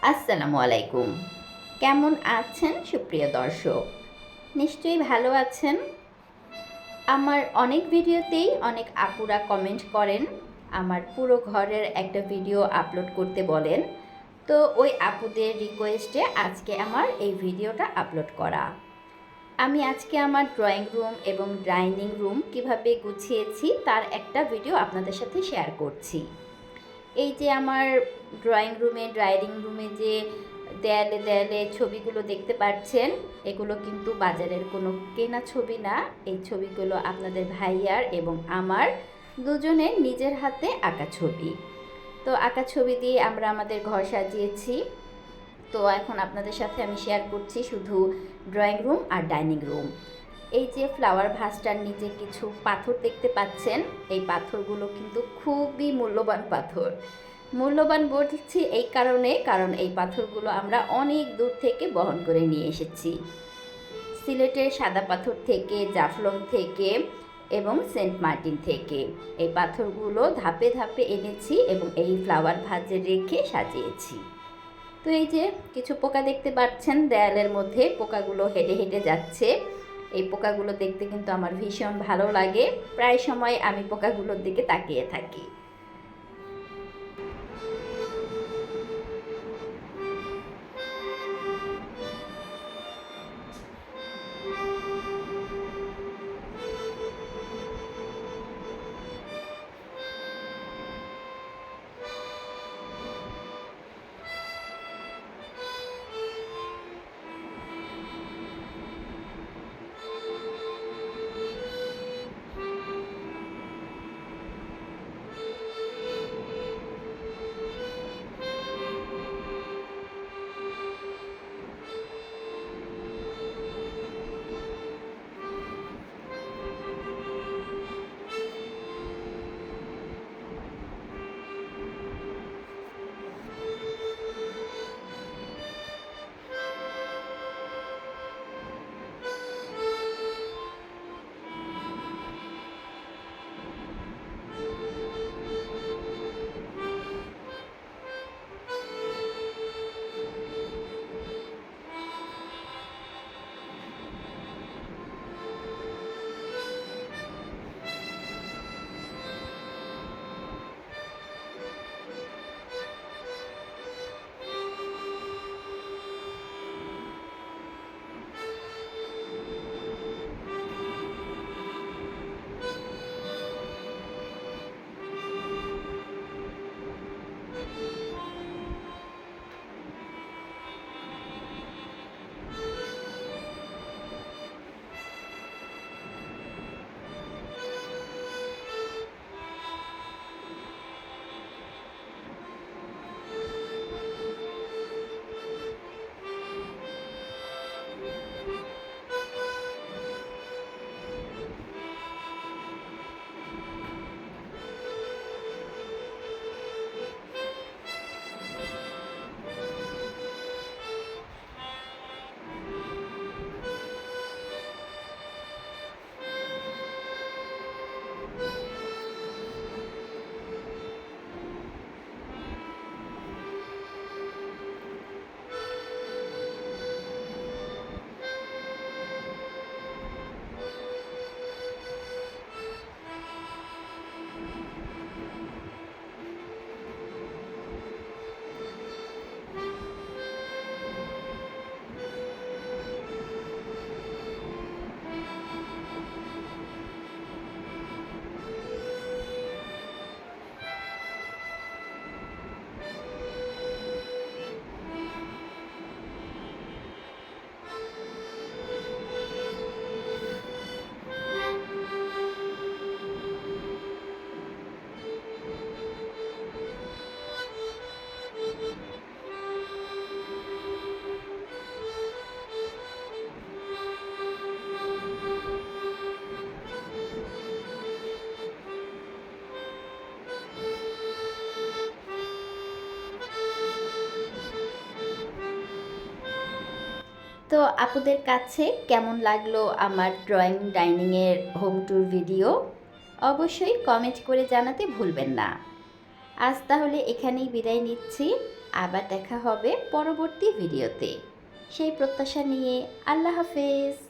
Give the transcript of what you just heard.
আসসালামু আলাইকুম। কেমন আছেন সুপ্রিয় দর্শক? নিশ্চয়ই ভালো আছেন। আমার অনেক ভিডিওতেই অনেক আপুরা কমেন্ট করেন, আমার পুরো ঘরের একটা ভিডিও আপলোড করতে বলেন। তো ওই আপুদের রিকোয়েস্টে আজকে আমার এই ভিডিওটা আপলোড করা। আমি আজকে আমার ড্রয়িং রুম এবং ডাইনিং রুম কিভাবে গুছিয়েছি তার একটা ভিডিও আপনাদের সাথে শেয়ার করছি। এই যে আমার ড্রয়িং রুমে ডাইনিং রুমে যে দেয়ালে দেয়ালে ছবিগুলো দেখতে পাচ্ছেন, এগুলো কিন্তু বাজারের কোনো কেনা ছবি না। এই ছবিগুলো আপনাদের ভাইয়ার এবং আমার দুজনের নিজের হাতে আঁকা ছবি। তো আঁকা ছবি দিয়ে আমরা আমাদের ঘর সাজিয়েছি। তো এখন আপনাদের সাথে আমি শেয়ার করছি শুধু ড্রয়িং রুম আর ডাইনিং রুম। এই যে ফ্লাওয়ার ভাসটার নিচে কিছু পাথর দেখতে পাচ্ছেন, এই পাথরগুলো কিন্তু খুবই মূল্যবান পাথর। মূল্যবান বলছি এই কারণে, কারণ এই পাথরগুলো আমরা অনেক দূর থেকে বহন করে নিয়ে এসেছি, সিলেটের সাদা পাথর থেকে, জাফলং থেকে এবং সেন্ট মার্টিন থেকে। এই পাথরগুলো ধাপে ধাপে এনেছি এবং এই ফ্লাওয়ার ভাজে রেখে সাজিয়েছি। তো এই যে কিছু পোকা দেখতে পাচ্ছেন দেয়ালের মধ্যে, পোকাগুলো হেঁটে হেঁটে যাচ্ছে। এই পোকাগুলো দেখতে কিন্তু আমার ভীষণ ভালো লাগে, প্রায় সময় আমি পোকাগুলোর দিকে তাকিয়ে থাকি। তো আপুদের কাছে কেমন লাগলো আমার ড্রয়িং ডাইনিংয়ের হোম ট্যুর ভিডিও? অবশ্যই কমেন্ট করে জানাতে ভুলবেন না। আজ তাহলে এখানেই বিদায় নিচ্ছি। আবার দেখা হবে পরবর্তী ভিডিওতে। সেই প্রত্যাশা নিয়ে আল্লাহ হাফেজ।